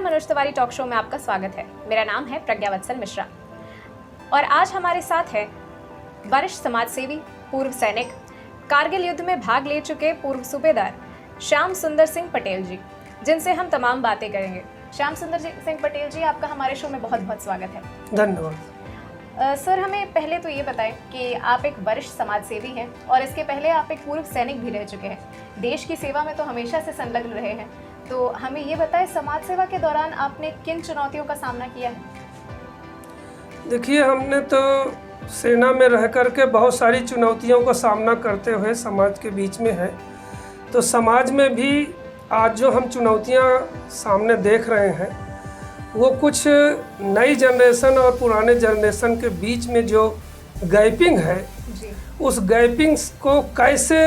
Manoj Tiwari talk show में आपका स्वागत है। मेरा नाम है प्रज्ञावत्सल मिश्रा और आज हमारे साथ है वरिष्ठ समाजसेवी, पूर्व सैनिक, कारगिल युद्ध में भाग ले चुके पूर्व सूबेदार श्याम सुंदर सिंह पटेल जी, जिनसे हम तमाम बातें करेंगे। श्याम सुंदर सिंह पटेल जी, आपका हमारे शो में बहुत बहुत स्वागत है। धन्यवाद। सर, हमें पहले तो ये बताएं कि आप एक वरिष्ठ समाजसेवी हैं और इसके पहले आप एक पूर्व सैनिक भी रह चुके हैं। देश की सेवा में तो हमेशा से संलग्न रहे हैं, तो हमें ये बताएं समाज सेवा के दौरान आपने किन चुनौतियों का सामना किया है? देखिए, हमने तो सेना में रह करके बहुत सारी चुनौतियों का सामना करते हुए समाज के बीच में है। तो समाज में भी आज जो हम चुनौतियां सामने देख रहे हैं वो कुछ नई जनरेशन और पुराने जनरेशन के बीच में जो गैपिंग है जी। उस गैपिंग को कैसे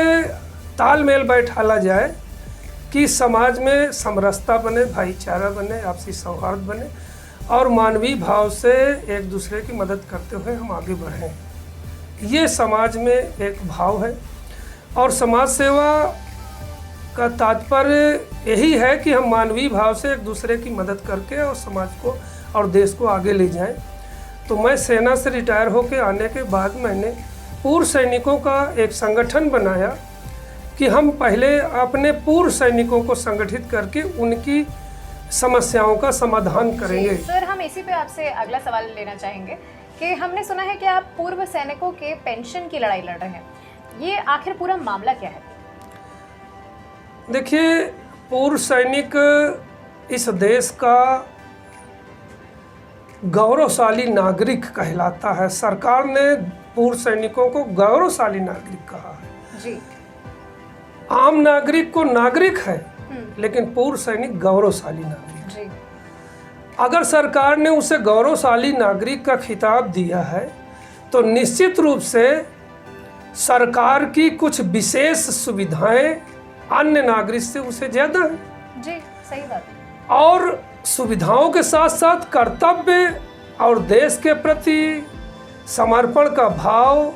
तालमेल बैठाला जाए कि समाज में समरसता बने, भाईचारा बने, आपसी सौहार्द बने और मानवीय भाव से एक दूसरे की मदद करते हुए हम आगे बढ़ें। ये समाज में एक भाव है और समाज सेवा का तात्पर्य यही है कि हम मानवीय भाव से एक दूसरे की मदद करके और समाज को और देश को आगे ले जाएं। तो मैं सेना से रिटायर होकर आने के बाद मैंने पूर्व सैनिकों का एक संगठन बनाया कि हम पहले अपने पूर्व सैनिकों को संगठित करके उनकी समस्याओं का समाधान करेंगे। सर, हम इसी पे आपसे अगला सवाल लेना चाहेंगे कि हमने सुना है कि आप पूर्व सैनिकों के पेंशन की लड़ाई लड़ रहे हैं। ये आखिर पूरा मामला क्या है? देखिए, पूर्व सैनिक इस देश का गौरवशाली नागरिक कहलाता है। सरकार ने पूर्व सैनिकों को गौरवशाली नागरिक कहा है। जी। आम नागरिक को नागरिक है, लेकिन पूर्व सैनिक गौरवशाली नागरिक। जी। अगर सरकार ने उसे गौरवशाली नागरिक का खिताब दिया है तो निश्चित रूप से सरकार की कुछ विशेष सुविधाएं अन्य नागरिक से उसे ज्यादा है। जी, सही बात। और सुविधाओं के साथ साथ कर्तव्य और देश के प्रति समर्पण का भाव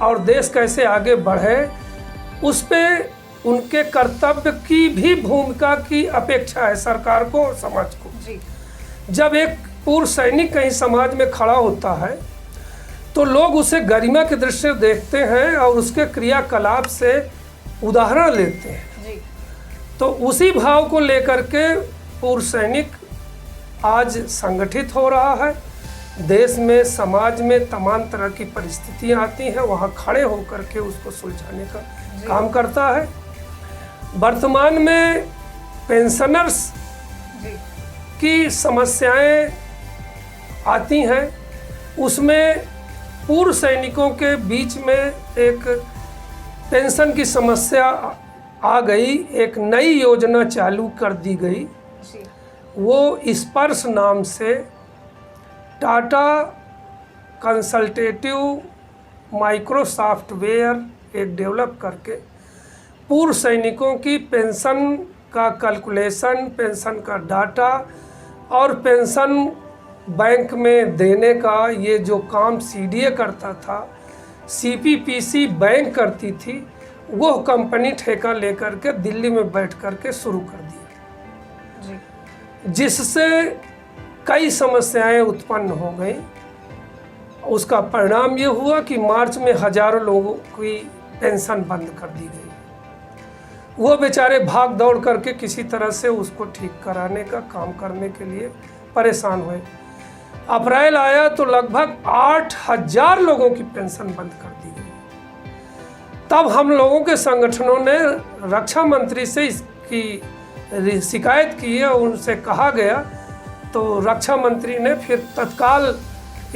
और देश कैसे आगे बढ़े उस पे उनके कर्तव्य की भी भूमिका की अपेक्षा है सरकार को और समाज को। जी। जब एक पूर्व सैनिक कहीं समाज में खड़ा होता है तो लोग उसे गरिमा की दृष्टि से देखते हैं और उसके क्रियाकलाप से उदाहरण लेते हैं। जी। तो उसी भाव को लेकर के पूर्व सैनिक आज संगठित हो रहा है। देश में, समाज में तमाम तरह की परिस्थितियां आती हैं, वहाँ खड़े होकर के उसको सुलझाने का काम करता है। वर्तमान में पेंशनर्स की समस्याएं आती हैं, उसमें पूर्व सैनिकों के बीच में एक पेंशन की समस्या आ गई। एक नई योजना चालू कर दी गई। वो स्पर्श नाम से टाटा कंसल्टेटिव माइक्रो सॉफ्टवेयर एक डेवलप करके पूर्व सैनिकों की पेंशन का कैलकुलेशन, पेंशन का डाटा और पेंशन बैंक में देने का ये जो काम सीडीए करता था, सीपीपीसी बैंक करती थी, वो कंपनी ठेका लेकर के दिल्ली में बैठ कर के शुरू कर दिया, जिससे कई समस्याएं उत्पन्न हो गई। उसका परिणाम ये हुआ कि मार्च में हजारों लोगों की पेंशन बंद कर दी गई। वो बेचारे भाग दौड़ करके किसी तरह से उसको ठीक कराने का काम करने के लिए परेशान हुए। अप्रैल आया तो लगभग 8,000 लोगों की पेंशन बंद कर दी गई। तब हम लोगों के संगठनों ने रक्षा मंत्री से इसकी शिकायत की और उनसे कहा गया, तो रक्षा मंत्री ने फिर तत्काल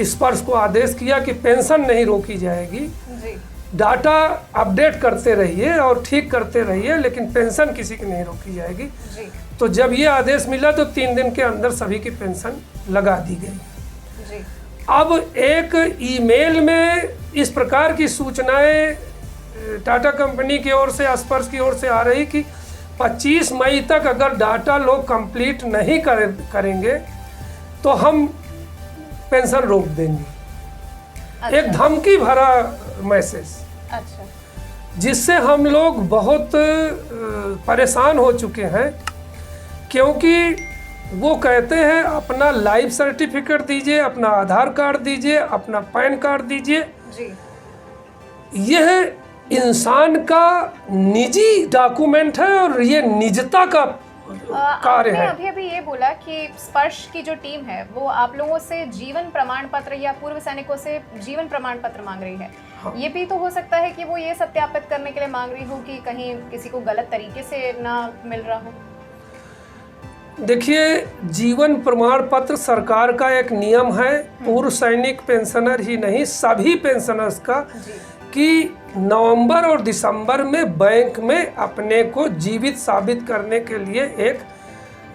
स्पर्श को आदेश किया कि पेंशन नहीं रोकी जाएगी। जी। डाटा अपडेट करते रहिए और ठीक करते रहिए, लेकिन पेंशन किसी की नहीं रोकी जाएगी। जी। तो जब ये आदेश मिला तो 3 दिन के अंदर सभी की पेंशन लगा दी गई। जी। अब एक ईमेल में इस प्रकार की सूचनाएं टाटा कंपनी की ओर से, स्पर्श की ओर से आ रही कि 25 मई तक अगर डाटा लोग कंप्लीट नहीं करेंगे तो हम पेंशन रोक देंगे। अच्छा। एक धमकी भरा मैसेज। अच्छा। जिससे हम लोग बहुत परेशान हो चुके हैं, क्योंकि वो कहते हैं अपना लाइफ सर्टिफिकेट दीजिए, अपना आधार कार्ड दीजिए, अपना पैन कार्ड दीजिए। जी। यह इंसान का निजी डॉक्यूमेंट है और ये निजता का कार्य है। अभी अभी ये बोला कि स्पर्श की जो टीम है वो आप लोगों से जीवन प्रमाण पत्र या पूर्व सैनिकों से जीवन प्रमाण पत्र मांग रही है। हाँ। ये भी तो हो सकता है कि वो ये सत्यापित करने के लिए मांग रही हो कि कहीं किसी को गलत तरीके से ना मिल रहा हो। देखिए, जीवन प्रमाण पत्र सरकार का एक नियम है, पूर्व सैनिक पेंशनर ही नहीं सभी पेंशनर्स का, कि नवंबर और दिसंबर में बैंक में अपने को जीवित साबित करने के लिए एक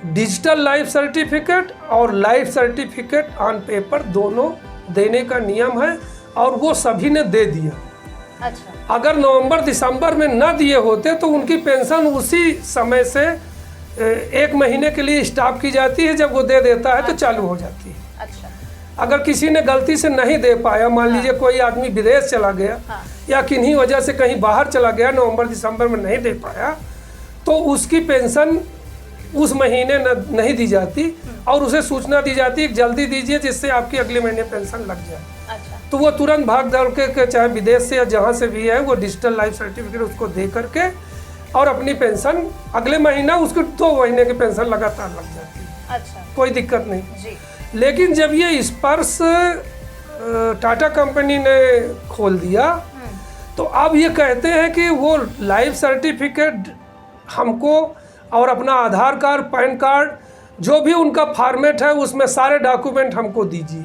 डिजिटल लाइफ सर्टिफिकेट और लाइफ सर्टिफिकेट ऑन पेपर दोनों देने का नियम है, और वो सभी ने दे दिया। अच्छा। अगर नवंबर दिसंबर में ना दिए होते तो उनकी पेंशन उसी समय से 1 महीने के लिए स्टॉप की जाती है, जब वो दे देता है तो चालू हो जाती है। अच्छा। अगर किसी ने गलती से नहीं दे पाया, मान लीजिए कोई आदमी विदेश चला गया या किन्हीं वजह से कहीं बाहर चला गया, नवंबर दिसंबर में नहीं दे पाया, तो उसकी पेंशन उस महीने नहीं दी जाती और उसे सूचना दी जाती है जल्दी दीजिए जिससे आपकी अगले महीने पेंशन लग जाए। अच्छा। तो वो तुरंत भाग दौड़ के चाहे विदेश से या जहाँ से भी है वो डिजिटल लाइफ सर्टिफिकेट उसको दे करके और अपनी पेंशन अगले महीना उसको 2 महीने की पेंशन लगातार लग जाती है। अच्छा। कोई दिक्कत नहीं जी। लेकिन जब ये स्पर्श टाटा कंपनी ने खोल दिया तो अब ये कहते हैं कि वो लाइफ सर्टिफिकेट हमको और अपना आधार कार्ड, पैन कार्ड, जो भी उनका फॉर्मेट है उसमें सारे डॉक्यूमेंट हमको दीजिए।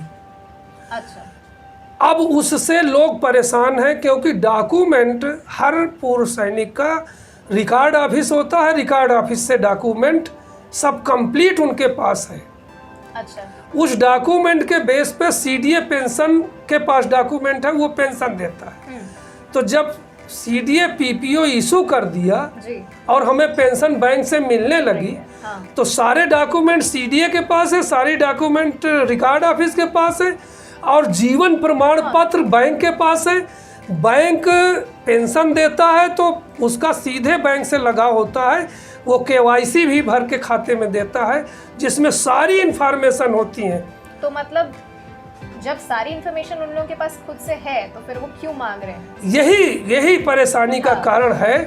अच्छा। अब उससे लोग परेशान हैं क्योंकि डॉक्यूमेंट हर पूर्व सैनिक का रिकॉर्ड ऑफिस होता है, रिकॉर्ड ऑफिस से डॉक्यूमेंट सब कंप्लीट उनके पास है। अच्छा। उस डॉक्यूमेंट के बेस पे सीडीए पेंशन के पास डॉक्यूमेंट है, वो पेंशन देता है। तो जब सीडीए पीपीओ इशू कर दिया जी। और हमें पेंशन बैंक से मिलने लगी, तो सारे डॉक्यूमेंट सीडीए के पास है, सारी डॉक्यूमेंट रिकॉर्ड ऑफिस के पास है और जीवन प्रमाण पत्र बैंक के पास है। बैंक पेंशन देता है तो उसका सीधे बैंक से लगा होता है, वो केवाईसी भी भर के खाते में देता है जिसमें सारी इंफॉर्मेशन होती है। तो मतलब जब सारी इंफॉर्मेशन उन लोगों के पास खुद से है तो फिर वो क्यों मांग रहे हैं? यही परेशानी का कारण है।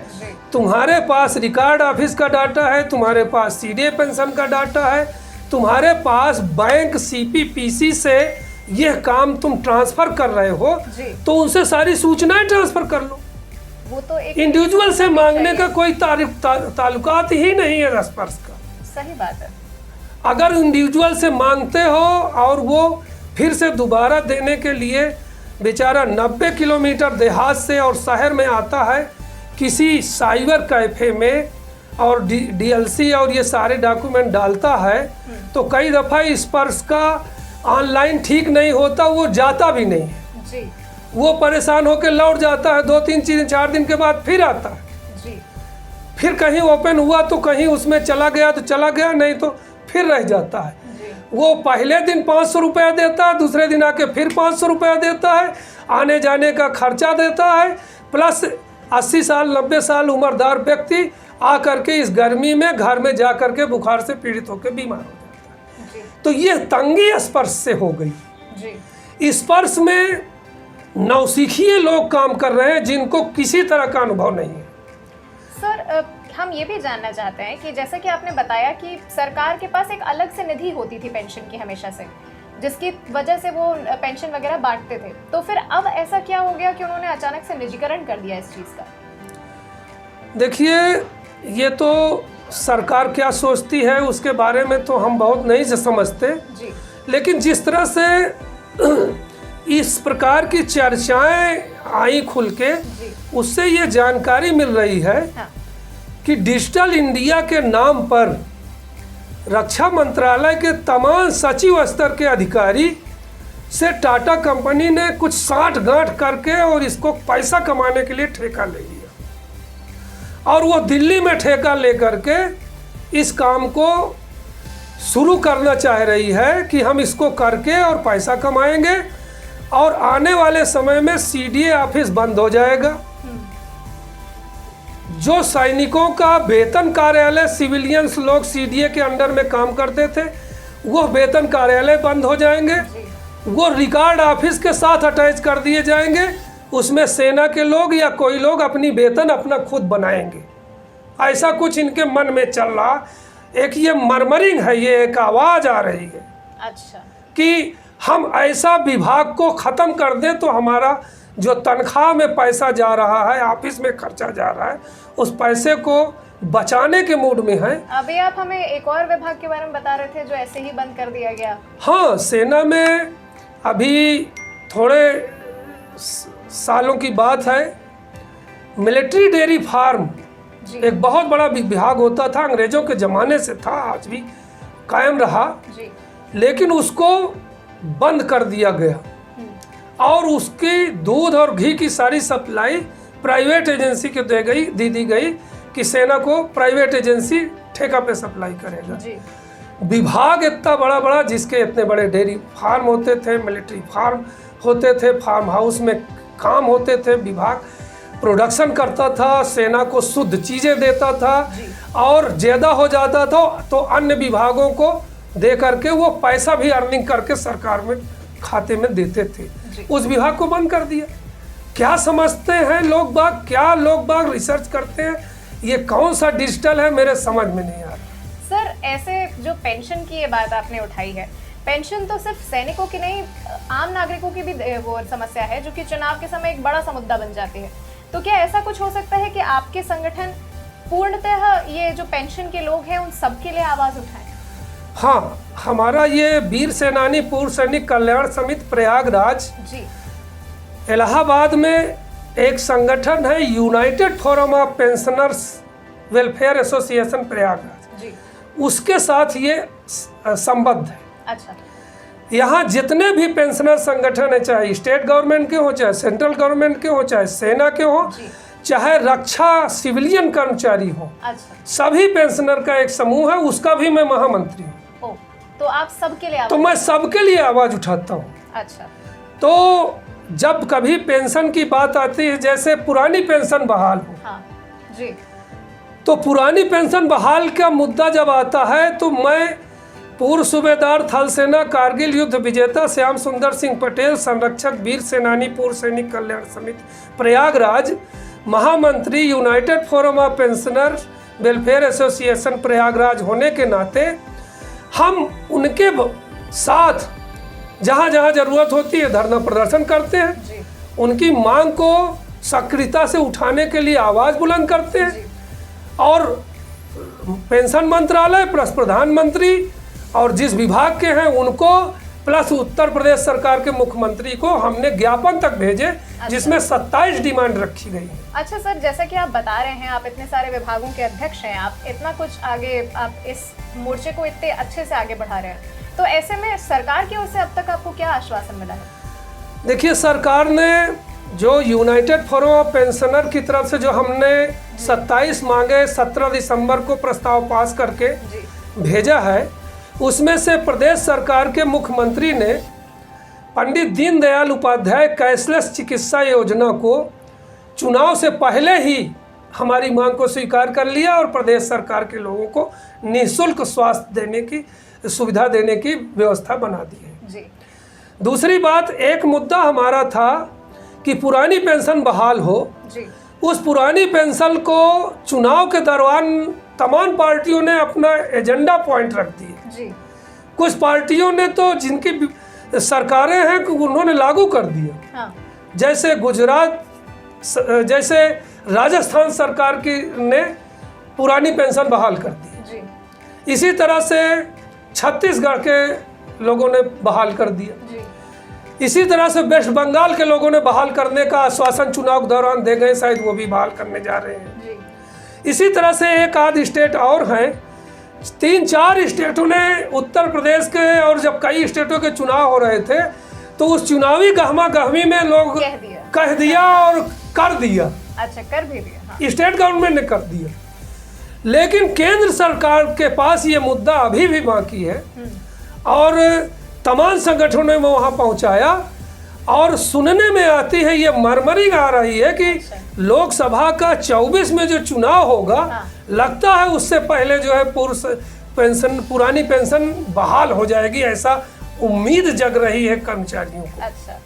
तुम्हारे पास रिकॉर्ड ऑफिस का डाटा है, तुम्हारे पास सीडीए पेंशन का डाटा है, तुम्हारे पास बैंक सीपीपीसी से यह काम तुम ट्रांसफर कर रहे हो, तो उनसे सारी सूचनाएं ट्रांसफर कर लो। वो तो एक इंडिविजुअल से मांगने का कोई ताल्लुकात ही नहीं है स्पर्श का। सही बात है। अगर इंडिविजुअल से मांगते हो और वो फिर से दोबारा देने के लिए बेचारा 90 किलोमीटर देहात से और शहर में आता है किसी साइबर कैफे में और डीएलसी और ये सारे डॉक्यूमेंट डालता है, तो कई दफ़ा स्पर्श का ऑनलाइन ठीक नहीं होता, वो जाता भी नहीं है जी। वो परेशान होकर लौट जाता है, 2-3-4 दिन के बाद फिर आता है जी। फिर कहीं ओपन हुआ तो कहीं उसमें चला गया तो चला गया, नहीं तो फिर रह जाता है। वो पहले दिन 500 रुपया देता है, दूसरे दिन आके फिर 500 रुपया देता है, आने जाने का खर्चा देता है, प्लस 80 साल 90 साल उम्रदार व्यक्ति आ करके इस गर्मी में घर में जा करके बुखार से पीड़ित होकर बीमार हो जाता है। तो ये तंगी स्पर्श से हो गई जी। स्पर्श में नौसिखिए लोग काम कर रहे हैं जिनको किसी तरह का अनुभव नहीं है। सर हम ये भी जानना चाहते हैं कि जैसा कि आपने बताया कि सरकार के पास एक अलग से निधि होती थी पेंशन की हमेशा से, जिसकी वजह से वो पेंशन वगैरह बांटते थे, तो फिर अब ऐसा क्या हो गया कि उन्होंने अचानक से निजीकरण कर दिया इस चीज़ का? देखिए, ये तो सरकार क्या सोचती है उसके बारे में तो हम बहुत नहीं समझते जी। लेकिन जिस तरह से इस प्रकार की चर्चाएं आई खुल के, उससे ये जानकारी मिल रही है कि डिजिटल इंडिया के नाम पर रक्षा मंत्रालय के तमाम सचिव स्तर के अधिकारी से टाटा कंपनी ने कुछ साठ-गांठ करके और इसको पैसा कमाने के लिए ठेका ले लिया और वो दिल्ली में ठेका लेकर के इस काम को शुरू करना चाह रही है कि हम इसको करके और पैसा कमाएंगे और आने वाले समय में सीडीए ऑफिस बंद हो जाएगा, जो सैनिकों का वेतन कार्यालय सिविलियंस लोग सीडीए के अंडर में काम करते थे, वो वेतन कार्यालय बंद हो जाएंगे, वो रिकॉर्ड ऑफिस के साथ अटैच कर दिए जाएंगे। उसमें सेना के लोग या कोई लोग अपनी वेतन अपना खुद बनाएंगे। ऐसा कुछ इनके मन में चल रहा। एक ये मरमरिंग है, ये एक आवाज़ आ रही है अच्छा कि हम ऐसा विभाग को ख़त्म कर दें तो हमारा जो तनख्वाह में पैसा जा रहा है, ऑफिस में खर्चा जा रहा है, उस पैसे को बचाने के मूड में है। अभी आप हमें एक और विभाग के बारे में बता रहे थे जो ऐसे ही बंद कर दिया गया। हाँ, सेना में अभी थोड़े सालों की बात है, मिलिट्री डेयरी फार्म एक बहुत बड़ा विभाग होता था, अंग्रेजों के ज़माने से था, आज भी कायम रहा जी। लेकिन उसको बंद कर दिया गया और उसकी दूध और घी की सारी सप्लाई प्राइवेट एजेंसी को दी गई कि सेना को प्राइवेट एजेंसी ठेका पे सप्लाई करेगा जी। विभाग इतना बड़ा बड़ा, जिसके इतने बड़े डेयरी फार्म होते थे, मिलिट्री फार्म होते थे, फार्म हाउस में काम होते थे, विभाग प्रोडक्शन करता था, सेना को शुद्ध चीज़ें देता था और ज़्यादा हो जाता था तो अन्य विभागों को दे करके वो पैसा भी अर्निंग करके सरकार में खाते में देते थे। उस विभाग को बंद कर दिया। क्या समझते हैं लोग बाग, क्या लोग बाग रिसर्च करते हैं, ये कौन सा डिजिटल है, मेरे समझ में नहीं आ रहा। सर, ऐसे जो पेंशन की ये बात आपने उठाई है, पेंशन तो सिर्फ सैनिकों की नहीं, आम नागरिकों की भी वो समस्या है जो कि चुनाव के समय एक बड़ा सा मुद्दा बन जाती है। तो क्या ऐसा कुछ हो सकता है कि आपके संगठन पूर्णतः ये जो पेंशन के लोग हैं उन सब के लिए आवाज़ उठाएं? हाँ, हमारा ये वीर सेनानी पूर्व सैनिक कल्याण समिति प्रयागराज जी, इलाहाबाद में एक संगठन है, United Forum of Pensioners Welfare Association Prayagraj ji. उसके साथ ये संबद्ध है। अच्छा। यहाँ जितने भी पेंशनर संगठन है, चाहे स्टेट गवर्नमेंट के हो, चाहे सेंट्रल गवर्नमेंट के हो, चाहे सेना के हो, चाहे रक्षा सिविलियन कर्मचारी हो, अच्छा, सभी पेंशनर का एक समूह है, उसका भी मैं महामंत्री हूँ। ओ, तो आप सबके लिए तो मैं सबके लिए आवाज़ उठाता हूँ। अच्छा। तो जब कभी पेंशन की बात आती है, जैसे पुरानी पेंशन बहाल हो, हाँ जी, तो पुरानी पेंशन बहाल का मुद्दा जब आता है तो मैं पूर्व सूबेदार थल सेना कारगिल युद्ध विजेता श्याम सुंदर सिंह पटेल, संरक्षक वीर सेनानी पूर्व सैनिक कल्याण समिति प्रयागराज, महामंत्री United Forum of pensioner welfare Association Prayagraj होने के नाते हम उनके साथ जहाँ जहाँ जरूरत होती है धरना प्रदर्शन करते हैं, उनकी मांग को सक्रियता से उठाने के लिए आवाज़ बुलंद करते हैं और पेंशन मंत्रालय प्लस प्रधानमंत्री और जिस विभाग के हैं उनको प्लस उत्तर प्रदेश सरकार के मुख्यमंत्री को हमने ज्ञापन तक भेजे, जिसमें 27 डिमांड रखी गई है। अच्छा सर, जैसा कि आप बता रहे हैं, आप इतने सारे विभागों के अध्यक्ष हैं, आप इतना कुछ आगे, आप इस मोर्चे को इतने अच्छे से आगे बढ़ा रहे हैं, तो ऐसे में सरकार की ओर से अब तक आपको क्या आश्वासन मिला है? देखिए, सरकार ने जो यूनाइटेड फोरम ऑफ पेंशनर की तरफ से जो हमने 27 मांगे 17 दिसंबर को प्रस्ताव पास करके भेजा है, उसमें से प्रदेश सरकार के मुख्यमंत्री ने पंडित दीनदयाल उपाध्याय कैशलेस चिकित्सा योजना को चुनाव से पहले ही हमारी मांग को स्वीकार कर लिया और प्रदेश सरकार के लोगों को निःशुल्क स्वास्थ्य देने की सुविधा देने की व्यवस्था बना दी है जी। दूसरी बात, एक मुद्दा हमारा था कि पुरानी पेंशन बहाल हो जी। उस पुरानी पेंशन को चुनाव के दौरान तमाम पार्टियों ने अपना एजेंडा पॉइंट रख दिए जी। कुछ पार्टियों ने तो जिनकी सरकारें हैं उन्होंने लागू कर दिया। हाँ। जैसे गुजरात, जैसे राजस्थान सरकार की ने पुरानी पेंशन बहाल कर दी जी। इसी तरह से छत्तीसगढ़ के लोगों ने बहाल कर दिया जी। इसी तरह से वेस्ट बंगाल के लोगों ने बहाल करने का आश्वासन चुनाव के दौरान दे गए, शायद वो भी बहाल करने जा रहे हैं जी। इसी तरह से एक आध स्टेट और हैं, 3-4 स्टेटों ने उत्तर प्रदेश के और जब कई स्टेटों के चुनाव हो रहे थे तो उस चुनावी गहमा गहमी में लोग कह दिया और कर दिया। अच्छा, कर भी दिया। हाँ। स्टेट गवर्नमेंट ने कर दिया, लेकिन केंद्र सरकार के पास ये मुद्दा अभी भी बाकी है और तमाम संगठनों ने वहाँ पहुँचाया और सुनने में आती है, ये मरमरी आ रही है कि लोकसभा का 24 में जो चुनाव होगा, लगता है उससे पहले जो है पुरानी पेंशन बहाल हो जाएगी, ऐसा उम्मीद जग रही है कर्मचारियों को। अच्छा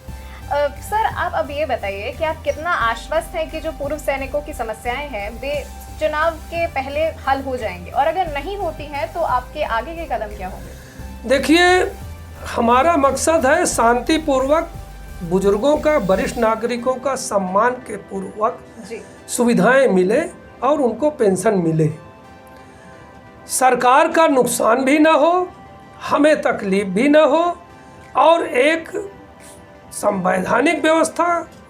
सर, आप अब ये बताइए कि आप कितना आश्वस्त हैं कि जो पूर्व सैनिकों की समस्याएं हैं वे चुनाव के पहले हल हो जाएंगे, और अगर नहीं होती हैं तो आपके आगे के कदम क्या होंगे? देखिए, हमारा मकसद है शांतिपूर्वक बुजुर्गों का, वरिष्ठ नागरिकों का सम्मान के पूर्वक सुविधाएं मिले और उनको पेंशन मिले, सरकार का नुकसान भी ना हो, हमें तकलीफ भी ना हो, और एक संवैधानिक व्यवस्था,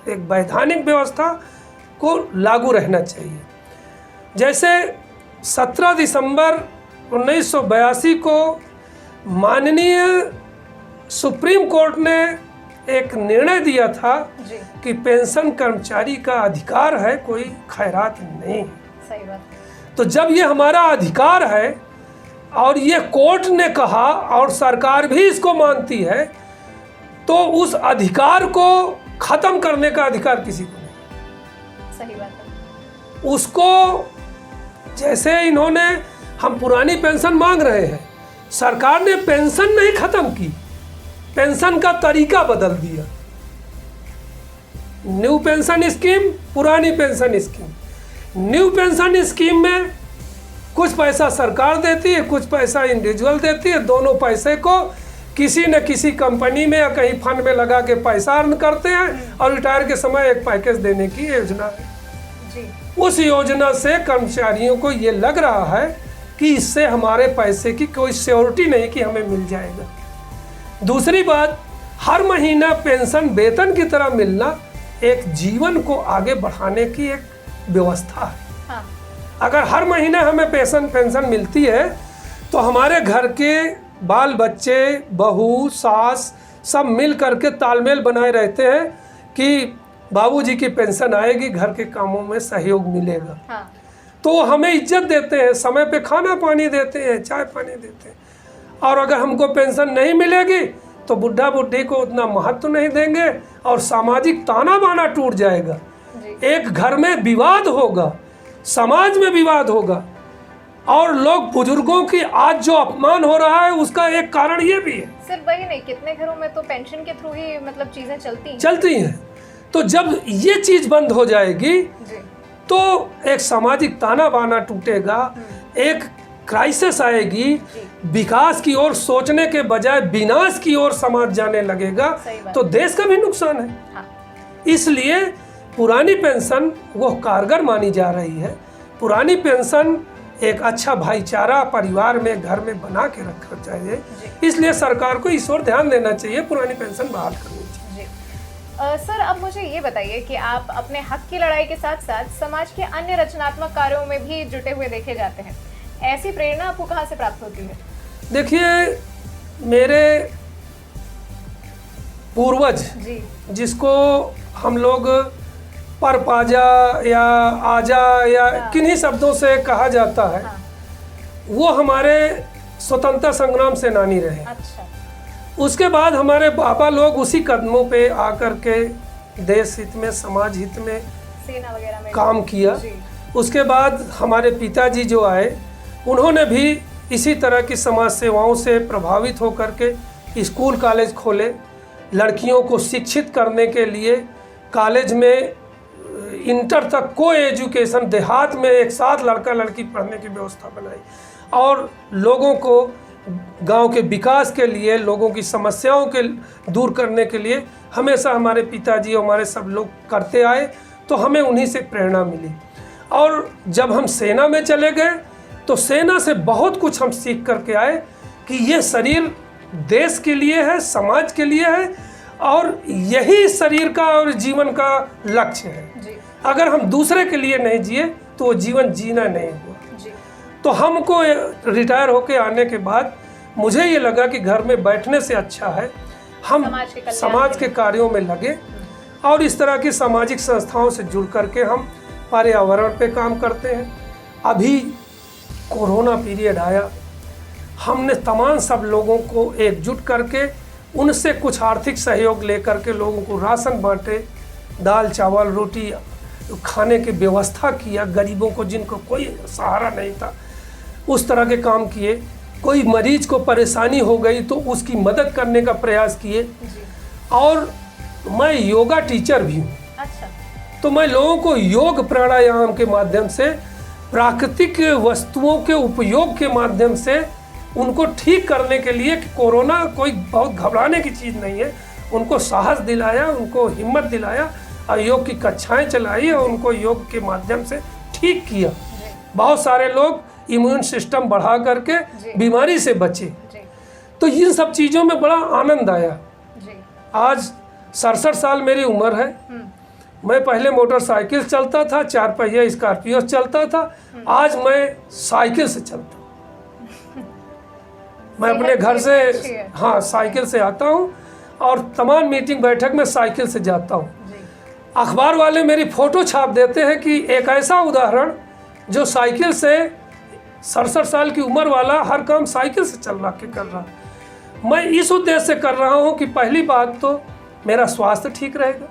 एक वैधानिक व्यवस्था को लागू रहना चाहिए। जैसे 17 दिसंबर 1982 को माननीय सुप्रीम कोर्ट ने एक निर्णय दिया था कि पेंशन कर्मचारी का अधिकार है, कोई खैरात नहीं है। सही बात। तो जब ये हमारा अधिकार है और ये कोर्ट ने कहा और सरकार भी इसको मानती है, तो उस अधिकार को खत्म करने का अधिकार किसी को नहीं। सही बात है। उसको, जैसे इन्होंने, हम पुरानी पेंशन मांग रहे हैं, सरकार ने पेंशन नहीं खत्म की, पेंशन का तरीका बदल दिया। न्यू पेंशन स्कीम, पुरानी pension scheme. New pension scheme में कुछ पैसा सरकार देती है, कुछ पैसा इंडिविजुअल देती है, दोनों पैसे को किसी न किसी कंपनी में या कहीं फंड में लगा के पैसा अर्न करते हैं और रिटायर के समय एक पैकेज देने की योजना है जी। उस योजना से कर्मचारियों को ये लग रहा है कि इससे हमारे पैसे की कोई सिक्योरिटी नहीं कि हमें मिल जाएगा। दूसरी बात, हर महीना पेंशन वेतन की तरह मिलना एक जीवन को आगे बढ़ाने की एक व्यवस्था है। हाँ। अगर हर महीने हमें पेंशन मिलती है तो हमारे घर के बाल बच्चे, बहू, सास सब मिल करके तालमेल बनाए रहते हैं कि बाबूजी की पेंशन आएगी, घर के कामों में सहयोग मिलेगा। हाँ। तो हमें इज्जत देते हैं, समय पे खाना पानी देते हैं, चाय पानी देते हैं। और अगर हमको पेंशन नहीं मिलेगी तो बुढ़ा बुढ़ी को उतना महत्व नहीं देंगे और सामाजिक ताना बाना टूट जाएगा, एक घर में विवाद होगा, समाज में विवाद होगा, और लोग बुजुर्गों की आज जो अपमान हो रहा है उसका एक कारण ये भी है। सिर्फ वही नहीं, कितने घरों में तो पेंशन के थ्रू ही मतलब चीजें चलती हैं। तो जब ये चीज बंद हो जाएगी तो एक सामाजिक ताना बाना टूटेगा, एक क्राइसिस आएगी, विकास की ओर सोचने के बजाय विनाश की ओर समाज जाने लगेगा, तो देश का भी नुकसान है। हाँ। इसलिए पुरानी पेंशन वो कारगर मानी जा रही है। पुरानी पेंशन एक अच्छा भाईचारा परिवार में, घर में बना के रखना चाहिए, इसलिए सरकार को इस ओर ध्यान देना चाहिए, पुरानी पेंशन बहाल करनी चाहिए। सर, अब मुझे ये बताइए कि आप अपने हक की लड़ाई के साथ साथ समाज के अन्य रचनात्मक कार्यों में भी जुटे हुए देखे जाते हैं, ऐसी प्रेरणा आपको कहाँ से प्राप्त होती है? देखिए, मेरे पूर्वज जिसको हम लोग परपाजा या आजा या किन्हीं शब्दों से कहा जाता है, वो हमारे स्वतंत्रता संग्राम सेनानी रहे। अच्छा। उसके बाद हमारे पापा लोग उसी कदमों पे आकर के देश हित में, समाज हित में सेना वगैरह में काम किया। उसके बाद हमारे पिताजी जो आए, उन्होंने भी इसी तरह की समाज सेवाओं से प्रभावित होकर के स्कूल कॉलेज खोले, लड़कियों को शिक्षित करने के लिए कॉलेज में इंटर तक को एजुकेशन देहात में एक साथ लड़का लड़की पढ़ने की व्यवस्था बनाई, और लोगों को गांव के विकास के लिए, लोगों की समस्याओं के दूर करने के लिए हमेशा हमारे पिताजी और हमारे सब लोग करते आए, तो हमें उन्हीं से प्रेरणा मिली। और जब हम सेना में चले गए तो सेना से बहुत कुछ हम सीख करके आए कि ये शरीर देश के लिए है, समाज के लिए है, और यही शरीर का और जीवन का लक्ष्य है। अगर हम दूसरे के लिए नहीं जिए तो वो जीवन जीना नहीं हुआ। तो हमको रिटायर होके आने के बाद मुझे ये लगा कि घर में बैठने से अच्छा है हम समाज के कार्यों में लगे, और इस तरह की सामाजिक संस्थाओं से जुड़ करके हम पर्यावरण पे काम करते हैं। अभी कोरोना पीरियड आया, हमने तमाम सब लोगों को एकजुट करके उनसे कुछ आर्थिक सहयोग लेकर के लोगों को राशन बांटे, दाल चावल रोटी खाने की व्यवस्था किया, गरीबों को जिनको कोई सहारा नहीं था उस तरह के काम किए। कोई मरीज को परेशानी हो गई तो उसकी मदद करने का प्रयास किए। और मैं योगा टीचर भी हूँ। अच्छा। तो मैं लोगों को योग प्राणायाम के माध्यम से, प्राकृतिक वस्तुओं के उपयोग के माध्यम से उनको ठीक करने के लिए, कि कोरोना कोई बहुत घबराने की चीज़ नहीं है, उनको साहस दिलाया, उनको हिम्मत दिलाया और योग की कक्षाएं चलाई और उनको योग के माध्यम से ठीक किया। बहुत सारे लोग इम्यून सिस्टम बढ़ा करके बीमारी से बचे। तो इन सब चीज़ों में बड़ा आनंद आया। आज 67 साल मेरी उम्र है। मैं पहले मोटरसाइकिल चलता था, 4 पहिया स्कॉर्पियो चलता था, आज मैं साइकिल से चलता हूँ। मैं अपने घर से साइकिल से आता हूँ और तमाम मीटिंग बैठक में साइकिल से जाता हूँ। अखबार वाले मेरी फ़ोटो छाप देते हैं कि एक ऐसा उदाहरण जो साइकिल से 67 साल की उम्र वाला हर काम साइकिल से चल रहा के कर रहा। मैं इस उद्देश्य से कर रहा हूँ कि पहली बात तो मेरा स्वास्थ्य ठीक रहेगा,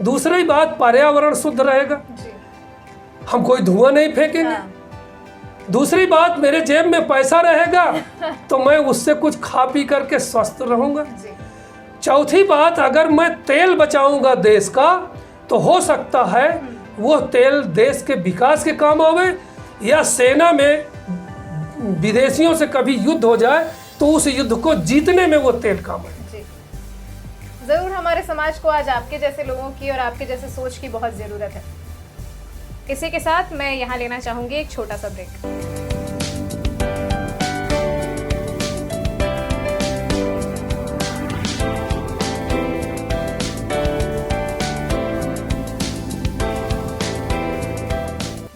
दूसरी बात पर्यावरण शुद्ध रहेगा, हम कोई धुआं नहीं फेंकेंगे, दूसरी बात मेरे जेब में पैसा रहेगा तो मैं उससे कुछ खा पी करके स्वस्थ रहूँगा, चौथी बात अगर मैं तेल बचाऊंगा देश का तो हो सकता है वो तेल देश के विकास के काम आवे, या सेना में विदेशियों से कभी युद्ध हो जाए तो उस युद्ध को जीतने में वो तेल काम आए। जरूर हमारे समाज को आज आपके जैसे लोगों की और आपके जैसे सोच की बहुत ज़रूरत है। इसी के साथ मैं यहाँ लेना चाहूँगी एक छोटा सा ब्रेक।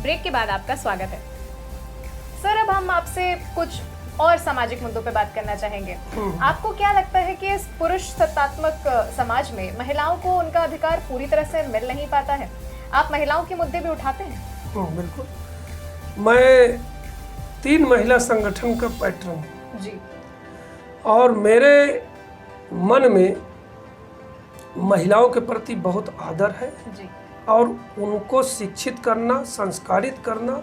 ब्रेक के बाद आपका स्वागत है। सर, अब हम आपसे कुछ और सामाजिक मुद्दों पे बात करना चाहेंगे। आपको क्या लगता है कि इस पुरुष सत्तात्मक समाज में महिलाओं को उनका अधिकार पूरी तरह से मिल नहीं पाता है? आप महिलाओं के मुद्दे भी उठाते हैं? बिल्कुल। मैं 3 महिला संगठन का पैटर्न हूँ जी, और मेरे मन में महिलाओं के प्रति बहुत आदर है जी। और उनको शिक्षित करना, संस्कारित करना,